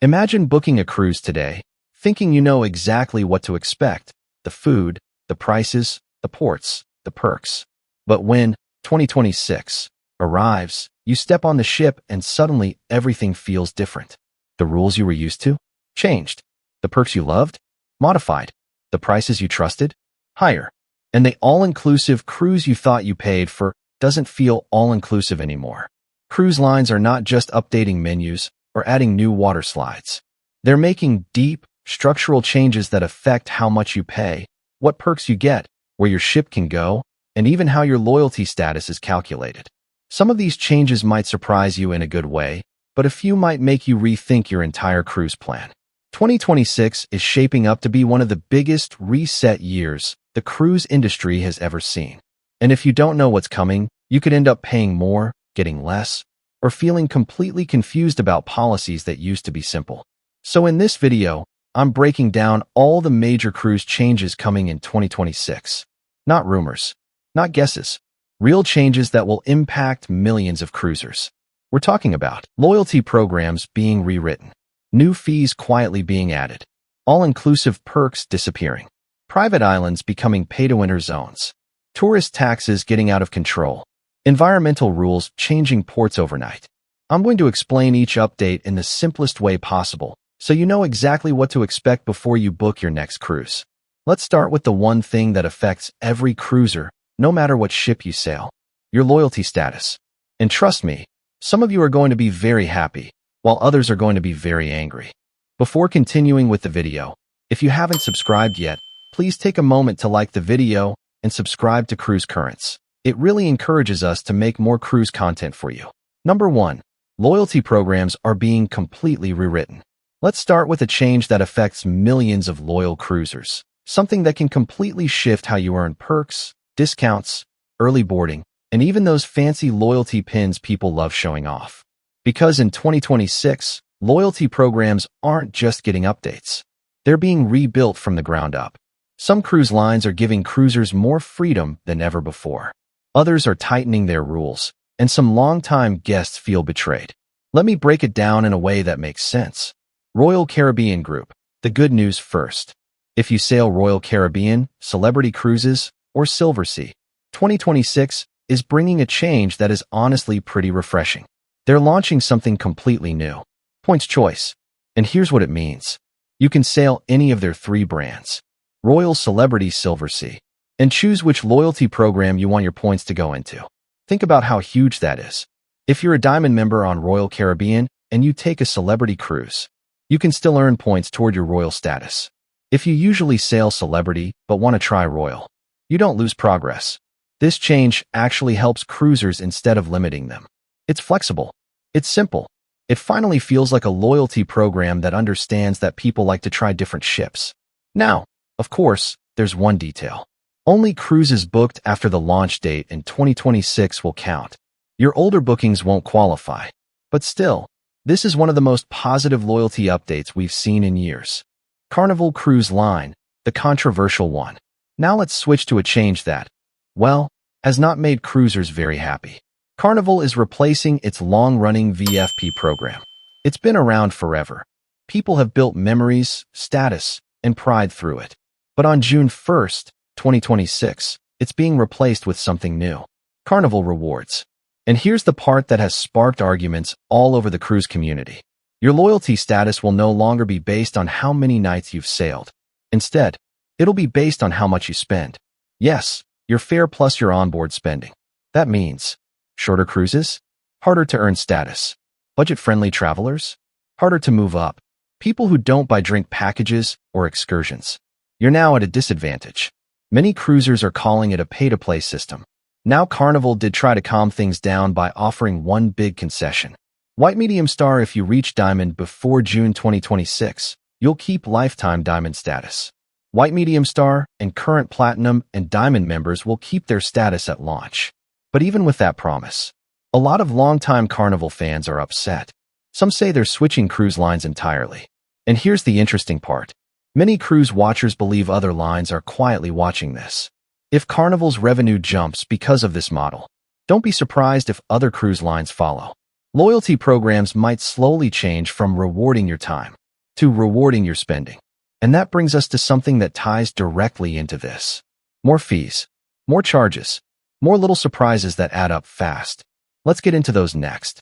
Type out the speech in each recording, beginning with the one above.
Imagine booking a cruise today, thinking you know exactly what to expect: the food, the prices, the ports, the perks. But when 2026 arrives, you step on the ship and suddenly everything feels different. The rules you were used to? Changed. The perks you loved? Modified. The prices you trusted? Higher. And the all-inclusive cruise you thought you paid for doesn't feel all-inclusive anymore. Cruise lines are not just updating menus or adding new water slides. They're making deep, structural changes that affect how much you pay, what perks you get, where your ship can go, and even how your loyalty status is calculated. Some of these changes might surprise you in a good way, but a few might make you rethink your entire cruise plan. 2026 is shaping up to be one of the biggest reset years the cruise industry has ever seen. And if you don't know what's coming, you could end up paying more, getting less, or feeling completely confused about policies that used to be simple. So in this video, I'm breaking down all the major cruise changes coming in 2026. Not rumors, not guesses, real changes that will impact millions of cruisers. We're talking about loyalty programs being rewritten, new fees quietly being added, all-inclusive perks disappearing, private islands becoming pay-to-enter zones, tourist taxes getting out of control, environmental rules changing ports overnight. I'm going to explain each update in the simplest way possible, so you know exactly what to expect before you book your next cruise. Let's start with the one thing that affects every cruiser, no matter what ship you sail: your loyalty status. And trust me, some of you are going to be very happy, while others are going to be very angry. Before continuing with the video, if you haven't subscribed yet, please take a moment to like the video and subscribe to Cruise Currents. It really encourages us to make more cruise content for you. Number 1. Loyalty programs are being completely rewritten. Let's start with a change that affects millions of loyal cruisers, something that can completely shift how you earn perks, discounts, early boarding, and even those fancy loyalty pins people love showing off. Because in 2026, loyalty programs aren't just getting updates. They're being rebuilt from the ground up. Some cruise lines are giving cruisers more freedom than ever before. Others are tightening their rules, and some longtime guests feel betrayed. Let me break it down in a way that makes sense. Royal Caribbean Group. The good news first. If you sail Royal Caribbean, Celebrity Cruises, or Silversea, 2026 is bringing a change that is honestly pretty refreshing. They're launching something completely new: Points Choice. And here's what it means. You can sail any of their 3 brands, Royal, Celebrity, Silversea, and choose which loyalty program you want your points to go into. Think about how huge that is. If you're a Diamond member on Royal Caribbean and you take a Celebrity cruise, you can still earn points toward your Royal status. If you usually sail Celebrity but want to try Royal, you don't lose progress. This change actually helps cruisers instead of limiting them. It's flexible. It's simple. It finally feels like a loyalty program that understands that people like to try different ships. Now, of course, there's one detail. Only cruises booked after the launch date in 2026 will count. Your older bookings won't qualify. But still, this is one of the most positive loyalty updates we've seen in years. Carnival Cruise Line, the controversial one. Now let's switch to a change that, well, has not made cruisers very happy. Carnival is replacing its long-running VFP program. It's been around forever. People have built memories, status, and pride through it. But on June 1st, 2026, it's being replaced with something new: Carnival Rewards. And here's the part that has sparked arguments all over the cruise community. Your loyalty status will no longer be based on how many nights you've sailed. Instead, it'll be based on how much you spend. Yes, your fare plus your onboard spending. That means shorter cruises, harder to earn status. Budget-friendly travelers, harder to move up. People who don't buy drink packages or excursions, you're now at a disadvantage. Many cruisers are calling it a pay-to-play system. Now Carnival did try to calm things down by offering one big concession. White Medium Star. If you reach Diamond before June 2026, you'll keep lifetime Diamond status. White Medium Star and current Platinum and Diamond members will keep their status at launch. But even with that promise, a lot of longtime Carnival fans are upset. Some say they're switching cruise lines entirely. And here's the interesting part. Many cruise watchers believe other lines are quietly watching this. If Carnival's revenue jumps because of this model, don't be surprised if other cruise lines follow. Loyalty programs might slowly change from rewarding your time to rewarding your spending. And that brings us to something that ties directly into this. More fees, more charges, more little surprises that add up fast. Let's get into those next.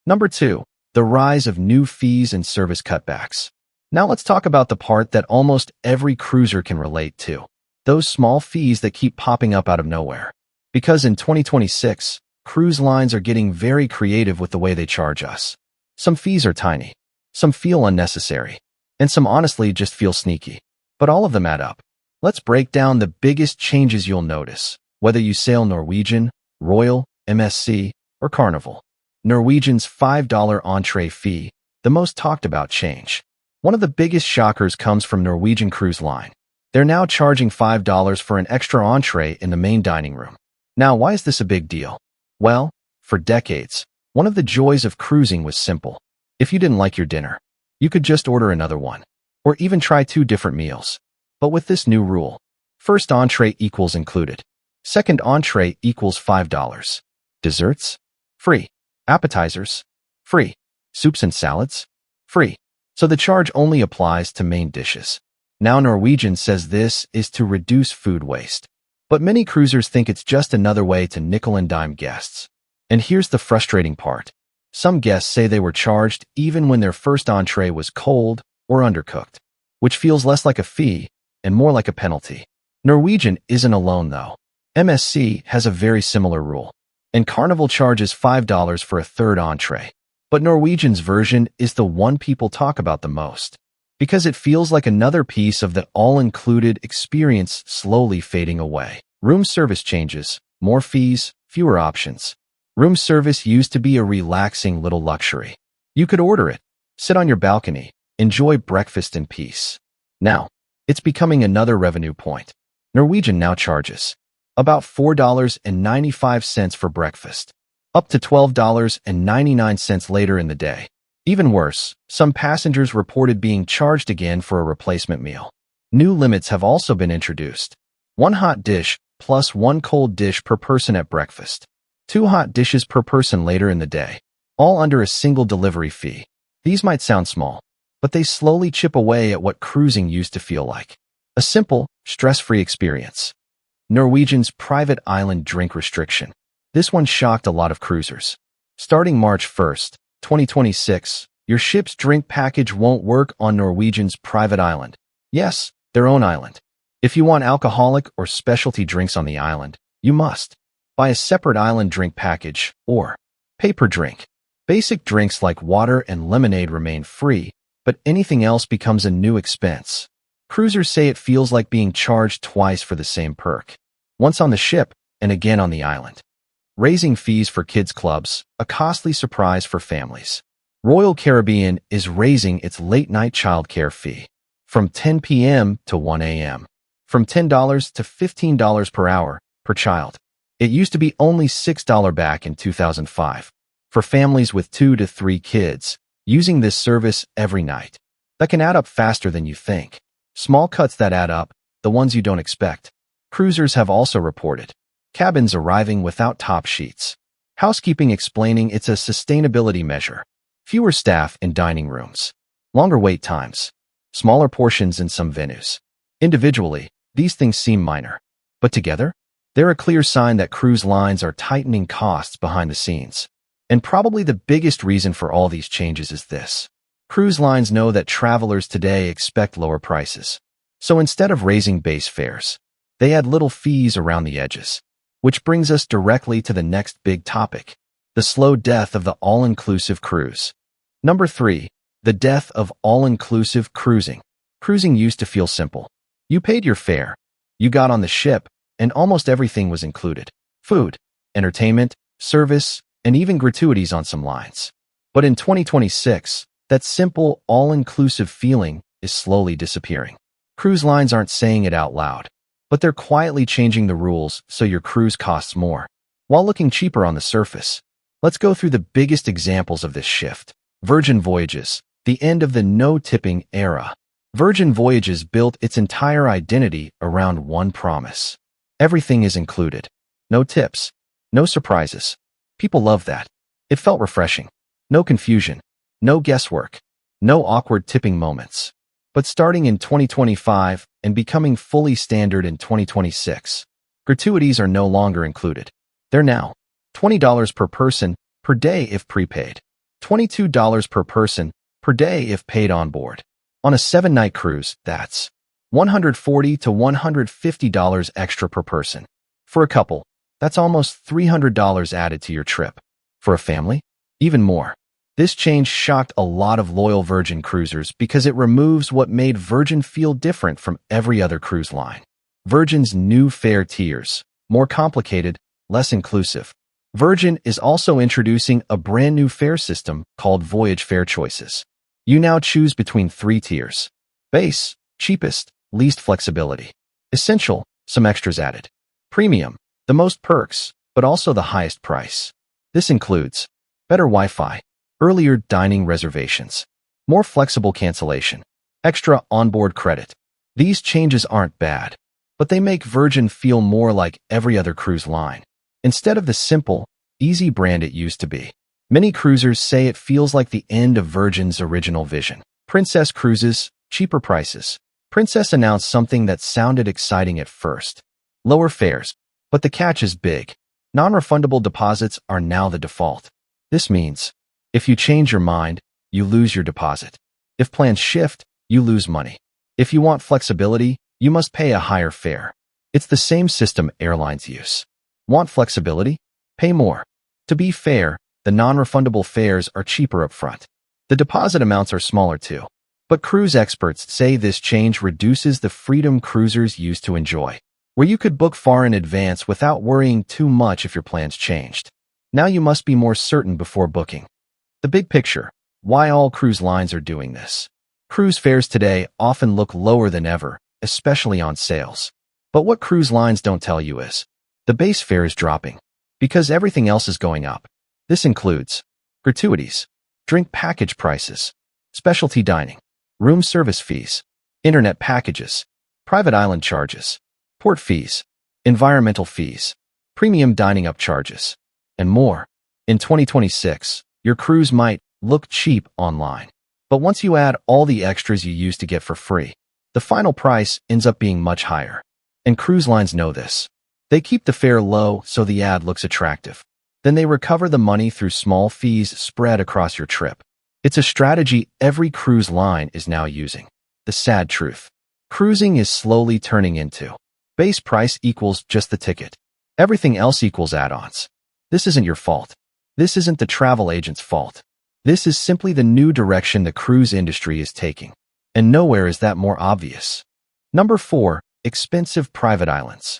Number 2, the rise of new fees and service cutbacks. Now let's talk about the part that almost every cruiser can relate to. Those small fees that keep popping up out of nowhere. Because in 2026, cruise lines are getting very creative with the way they charge us. Some fees are tiny, some feel unnecessary, and some honestly just feel sneaky. But all of them add up. Let's break down the biggest changes you'll notice, whether you sail Norwegian, Royal, MSC, or Carnival. Norwegian's $5 entree fee, the most talked about change. One of the biggest shockers comes from Norwegian Cruise Line. They're now charging $5 for an extra entree in the main dining room. Now, why is this a big deal? Well, for decades, one of the joys of cruising was simple. If you didn't like your dinner, you could just order another one, or even try 2 different meals. But with this new rule, first entree equals included. Second entree equals $5. Desserts? Free. Appetizers? Free. Soups and salads? Free. So the charge only applies to main dishes. Now Norwegian says this is to reduce food waste. But many cruisers think it's just another way to nickel and dime guests. And here's the frustrating part. Some guests say they were charged even when their first entree was cold or undercooked, which feels less like a fee and more like a penalty. Norwegian isn't alone though. MSC has a very similar rule, and Carnival charges $5 for a third entree. But Norwegian's version is the one people talk about the most, because it feels like another piece of the all-included experience slowly fading away. Room service changes, more fees, fewer options. Room service used to be a relaxing little luxury. You could order it, sit on your balcony, enjoy breakfast in peace. Now, it's becoming another revenue point. Norwegian now charges about $4.95 for breakfast, up to $12.99 later in the day. Even worse, some passengers reported being charged again for a replacement meal. New limits have also been introduced. 1 hot dish plus 1 cold dish per person at breakfast. 2 hot dishes per person later in the day, all under a single delivery fee. These might sound small, but they slowly chip away at what cruising used to feel like. A simple, stress-free experience. Norwegian's private island drink restriction. This one shocked a lot of cruisers. Starting March 1st, 2026, your ship's drink package won't work on Norwegian's private island. Yes, their own island. If you want alcoholic or specialty drinks on the island, you must buy a separate island drink package or pay per drink. Basic drinks like water and lemonade remain free, but anything else becomes a new expense. Cruisers say it feels like being charged twice for the same perk, once on the ship and again on the island. Raising fees for kids' clubs, a costly surprise for families. Royal Caribbean is raising its late-night childcare fee from 10 p.m. to 1 a.m., from $10 to $15 per hour per child. It used to be only $6 back in 2005 for families with 2 to 3 kids using this service every night. That can add up faster than you think. Small cuts that add up, the ones you don't expect. Cruisers have also reported cabins arriving without top sheets. Housekeeping explaining it's a sustainability measure. Fewer staff in dining rooms. Longer wait times. Smaller portions in some venues. Individually, these things seem minor. But together, they're a clear sign that cruise lines are tightening costs behind the scenes. And probably the biggest reason for all these changes is this. Cruise lines know that travelers today expect lower prices. So instead of raising base fares, they add little fees around the edges. Which brings us directly to the next big topic, the slow death of the all-inclusive cruise. Number 3, the death of all-inclusive cruising. Cruising used to feel simple. You paid your fare, you got on the ship, and almost everything was included. Food, entertainment, service, and even gratuities on some lines. But in 2026, that simple, all-inclusive feeling is slowly disappearing. Cruise lines aren't saying it out loud, but they're quietly changing the rules so your cruise costs more, while looking cheaper on the surface. Let's go through the biggest examples of this shift. Virgin Voyages, the end of the no-tipping era. Virgin Voyages built its entire identity around one promise. Everything is included. No tips. No surprises. People love that. It felt refreshing. No confusion, no guesswork, no awkward tipping moments. But starting in 2025 and becoming fully standard in 2026, gratuities are no longer included. They're now $20 per person per day if prepaid, $22 per person per day if paid on board. On a 7-night cruise, that's $140 to $150 extra per person. For a couple, that's almost $300 added to your trip. For a family, even more. This change shocked a lot of loyal Virgin cruisers because it removes what made Virgin feel different from every other cruise line. Virgin's new fare tiers, more complicated, less inclusive. Virgin is also introducing a brand new fare system called Voyage Fare Choices. You now choose between 3 tiers. Base, cheapest, least flexibility. Essential, some extras added. Premium, the most perks, but also the highest price. This includes better Wi-Fi, earlier dining reservations, more flexible cancellation, extra onboard credit. These changes aren't bad, but they make Virgin feel more like every other cruise line, instead of the simple, easy brand it used to be. Many cruisers say it feels like the end of Virgin's original vision. Princess Cruises, cheaper prices. Princess announced something that sounded exciting at first. Lower fares. But the catch is big. Non-refundable deposits are now the default. This means, if you change your mind, you lose your deposit. If plans shift, you lose money. If you want flexibility, you must pay a higher fare. It's the same system airlines use. Want flexibility? Pay more. To be fair, the non-refundable fares are cheaper up front. The deposit amounts are smaller too. But cruise experts say this change reduces the freedom cruisers used to enjoy, where you could book far in advance without worrying too much if your plans changed. Now you must be more certain before booking. The big picture, why all cruise lines are doing this. Cruise fares today often look lower than ever, especially on sales. But what cruise lines don't tell you is, the base fare is dropping, because everything else is going up. This includes gratuities, drink package prices, specialty dining, room service fees, internet packages, private island charges, port fees, environmental fees, premium dining upcharges, and more. In 2026, your cruise might look cheap online, but once you add all the extras you used to get for free, the final price ends up being much higher. And cruise lines know this. They keep the fare low so the ad looks attractive. Then they recover the money through small fees spread across your trip. It's a strategy every cruise line is now using. The sad truth. Cruising is slowly turning into base price equals just the ticket. Everything else equals add-ons. This isn't your fault. This isn't the travel agent's fault. This is simply the new direction the cruise industry is taking. And nowhere is that more obvious. Number 4. Expensive private islands.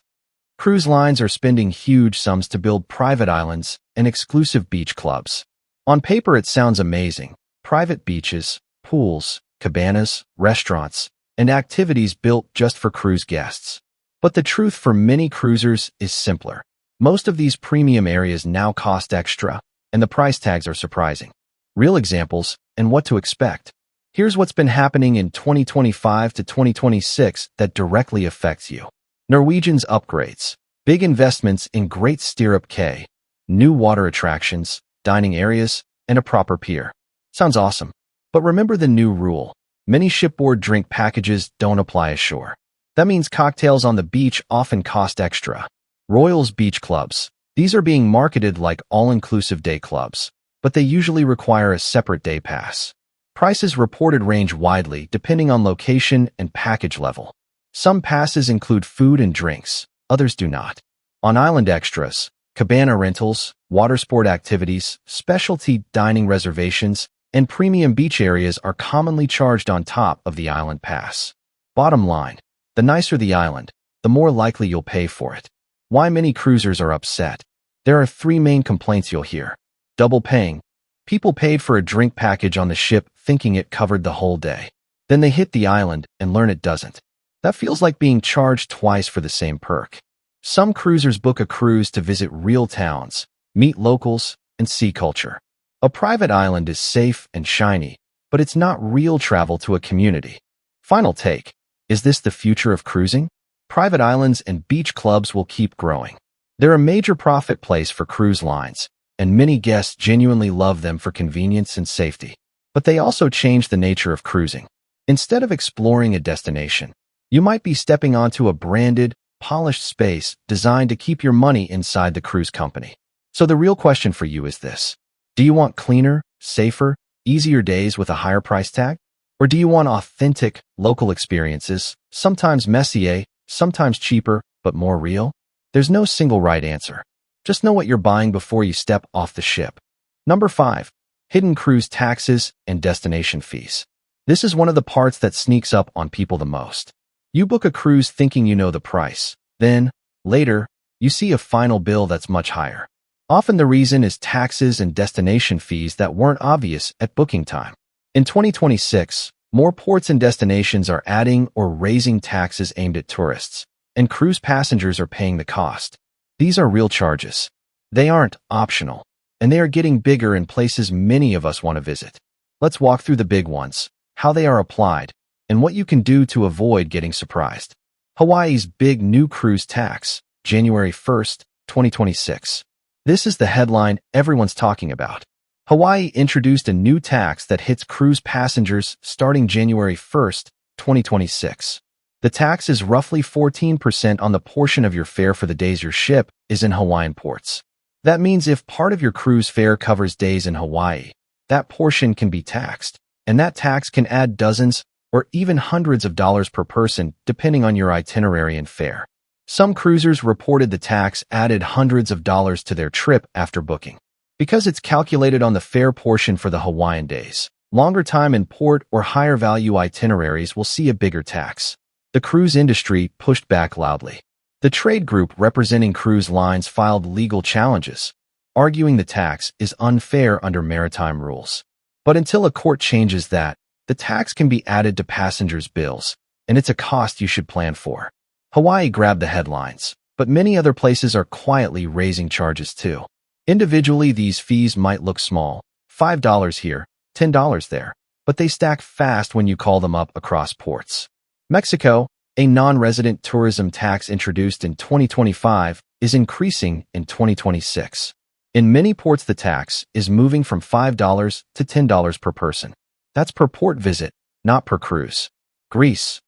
Cruise lines are spending huge sums to build private islands and exclusive beach clubs. On paper, it sounds amazing. Private beaches, pools, cabanas, restaurants, and activities built just for cruise guests. But the truth for many cruisers is simpler. Most of these premium areas now cost extra, and the price tags are surprising. Real examples and what to expect. Here's what's been happening in 2025 to 2026 that directly affects you. Norwegian's upgrades, big investments in Great Stirrup Cay, new water attractions, dining areas, and a proper pier. Sounds awesome. But remember the new rule. Many shipboard drink packages don't apply ashore. That means cocktails on the beach often cost extra. Royal's Beach Clubs. These are being marketed like all-inclusive day clubs, but they usually require a separate day pass. Prices reported range widely depending on location and package level. Some passes include food and drinks, others do not. On island extras, cabana rentals, water sport activities, specialty dining reservations, and premium beach areas are commonly charged on top of the island pass. Bottom line, the nicer the island, the more likely you'll pay for it. Why many cruisers are upset? There are 3 main complaints you'll hear. Double paying. People paid for a drink package on the ship thinking it covered the whole day. Then they hit the island and learn it doesn't. That feels like being charged twice for the same perk. Some cruisers book a cruise to visit real towns, meet locals, and see culture. A private island is safe and shiny, but it's not real travel to a community. Final take. Is this the future of cruising? Private islands and beach clubs will keep growing. They're a major profit place for cruise lines, and many guests genuinely love them for convenience and safety. But they also change the nature of cruising. Instead of exploring a destination, you might be stepping onto a branded, polished space designed to keep your money inside the cruise company. So the real question for you is this: do you want cleaner, safer, easier days with a higher price tag? Or do you want authentic, local experiences, sometimes messier, sometimes cheaper, but more real? There's no single right answer. Just know what you're buying before you step off the ship. Number 5. Hidden cruise taxes and destination fees. This is one of the parts that sneaks up on people the most. You book a cruise thinking you know the price. Then, later, you see a final bill that's much higher. Often the reason is taxes and destination fees that weren't obvious at booking time. In 2026, more ports and destinations are adding or raising taxes aimed at tourists, and cruise passengers are paying the cost. These are real charges. They aren't optional, and they are getting bigger in places many of us want to visit. Let's walk through the big ones, how they are applied, and what you can do to avoid getting surprised. Hawaii's big new cruise tax, January 1st, 2026. This is the headline everyone's talking about. Hawaii introduced a new tax that hits cruise passengers starting January 1st, 2026. The tax is roughly 14% on the portion of your fare for the days your ship is in Hawaiian ports. That means if part of your cruise fare covers days in Hawaii, that portion can be taxed, and that tax can add dozens or even hundreds of dollars per person depending on your itinerary and fare. Some cruisers reported the tax added hundreds of dollars to their trip after booking. Because it's calculated on the fare portion for the Hawaiian days, longer time in port or higher value itineraries will see a bigger tax. The cruise industry pushed back loudly. The trade group representing cruise lines filed legal challenges, arguing the tax is unfair under maritime rules. But until a court changes that, the tax can be added to passengers' bills, and it's a cost you should plan for. Hawaii grabbed the headlines, but many other places are quietly raising charges too. Individually, these fees might look small, $5 here, $10 there, but they stack fast when you call them up across ports. Mexico, a non-resident tourism tax introduced in 2025, is increasing in 2026. In many ports, the tax is moving from $5 to $10 per person. That's per port visit, not per cruise. Greece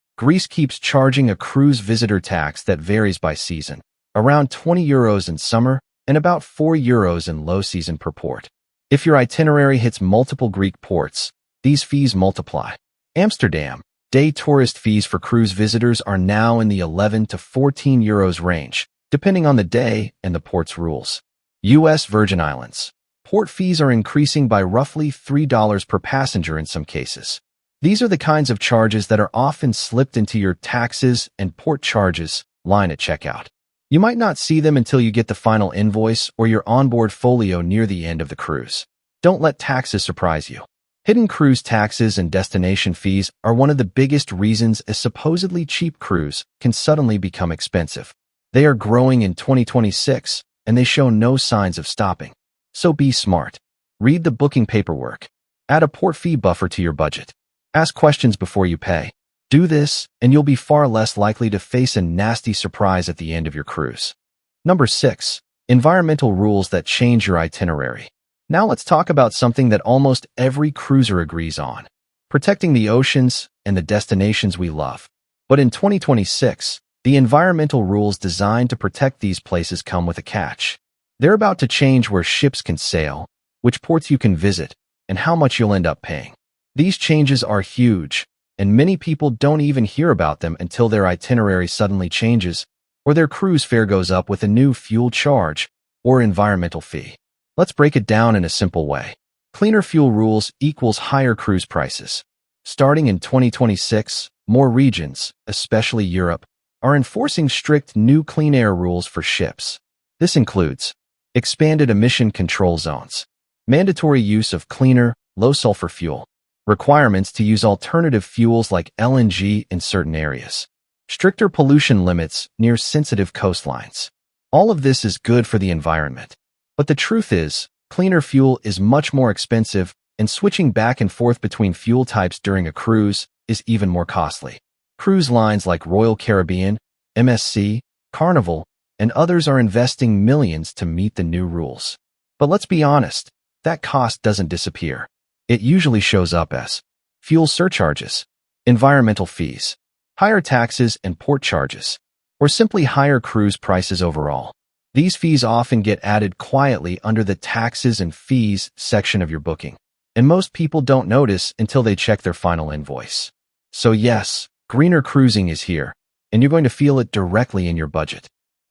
keeps charging a cruise visitor tax that varies by season, around €20 in summer and about €4 in low season per port. If your itinerary hits multiple Greek ports, these fees multiply. Amsterdam, day tourist fees for cruise visitors are now in the €11 to €14 range, depending on the day and the port's rules. U.S. Virgin Islands, port fees are increasing by roughly $3 per passenger in some cases. These are the kinds of charges that are often slipped into your taxes and port charges line at checkout. You might not see them until you get the final invoice or your onboard folio near the end of the cruise. Don't let taxes surprise you. Hidden cruise taxes and destination fees are one of the biggest reasons a supposedly cheap cruise can suddenly become expensive. They are growing in 2026, and they show no signs of stopping. So be smart. Read the booking paperwork. Add a port fee buffer to your budget. Ask questions before you pay. Do this, and you'll be far less likely to face a nasty surprise at the end of your cruise. Number 6. Environmental rules that change your itinerary. Now let's talk about something that almost every cruiser agrees on: protecting the oceans and the destinations we love. But in 2026, the environmental rules designed to protect these places come with a catch. They're about to change where ships can sail, which ports you can visit, and how much you'll end up paying. These changes are huge, and many people don't even hear about them until their itinerary suddenly changes, or their cruise fare goes up with a new fuel charge or environmental fee. Let's break it down in a simple way. Cleaner fuel rules equals higher cruise prices. Starting in 2026, more regions, especially Europe, are enforcing strict new clean air rules for ships. This includes expanded emission control zones, mandatory use of cleaner, low-sulfur fuel, requirements to use alternative fuels like LNG in certain areas, stricter pollution limits near sensitive coastlines. All of this is good for the environment. But the truth is, cleaner fuel is much more expensive, and switching back and forth between fuel types during a cruise is even more costly. Cruise lines like Royal Caribbean, MSC, Carnival, and others are investing millions to meet the new rules. But let's be honest, that cost doesn't disappear. It usually shows up as fuel surcharges, environmental fees, higher taxes and port charges, or simply higher cruise prices overall. These fees often get added quietly under the taxes and fees section of your booking, and most people don't notice until they check their final invoice. So yes, greener cruising is here, and you're going to feel it directly in your budget.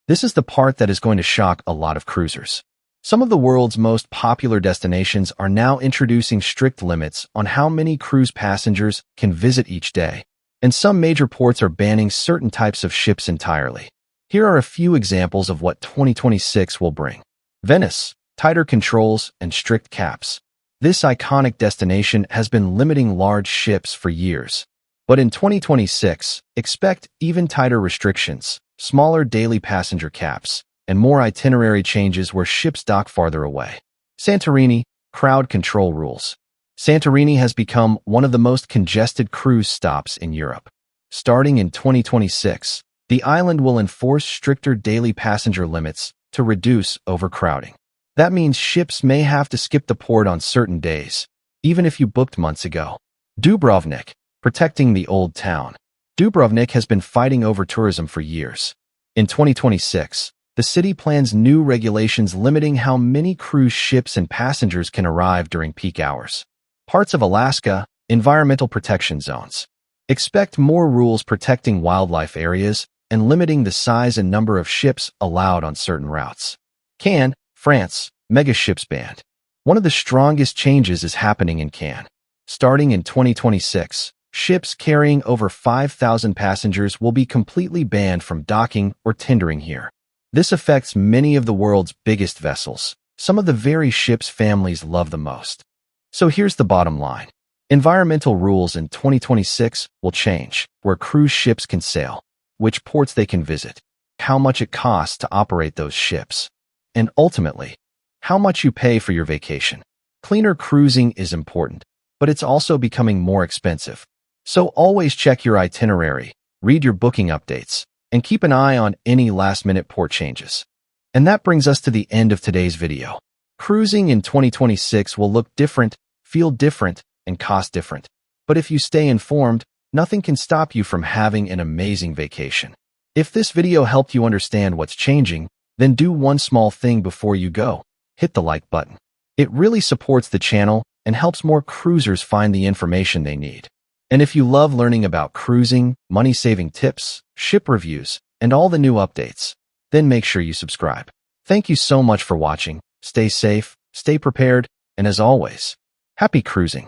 This is the part that is going to shock a lot of cruisers. Some of the world's most popular destinations are now introducing strict limits on how many cruise passengers can visit each day, and some major ports are banning certain types of ships entirely. Here are a few examples of what 2026 will bring. Venice, tighter controls and strict caps. This iconic destination has been limiting large ships for years. But in 2026, expect even tighter restrictions, smaller daily passenger caps, and more itinerary changes where ships dock farther away. Santorini, crowd control rules. Santorini has become one of the most congested cruise stops in Europe. Starting in 2026, the island will enforce stricter daily passenger limits to reduce overcrowding. That means ships may have to skip the port on certain days, even if you booked months ago. Dubrovnik, protecting the old town. Dubrovnik has been fighting over tourism for years. In 2026, the city plans new regulations limiting how many cruise ships and passengers can arrive during peak hours. Parts of Alaska, environmental protection zones. Expect more rules protecting wildlife areas and limiting the size and number of ships allowed on certain routes. Cannes, France, mega ships banned. One of the strongest changes is happening in Cannes. Starting in 2026, ships carrying over 5,000 passengers will be completely banned from docking or tendering here. This affects many of the world's biggest vessels, some of the very ships families love the most. So here's the bottom line. Environmental rules in 2026 will change, where cruise ships can sail, which ports they can visit, how much it costs to operate those ships, and ultimately, how much you pay for your vacation. Cleaner cruising is important, but it's also becoming more expensive. So always check your itinerary, read your booking updates, and keep an eye on any last-minute port changes. And that brings us to the end of today's video. Cruising in 2026 will look different, feel different, and cost different. But if you stay informed, nothing can stop you from having an amazing vacation. If this video helped you understand what's changing, then do one small thing before you go. Hit the like button. It really supports the channel and helps more cruisers find the information they need. And if you love learning about cruising, money-saving tips, ship reviews, and all the new updates, then make sure you subscribe. Thank you so much for watching. Stay safe, stay prepared, and as always, happy cruising.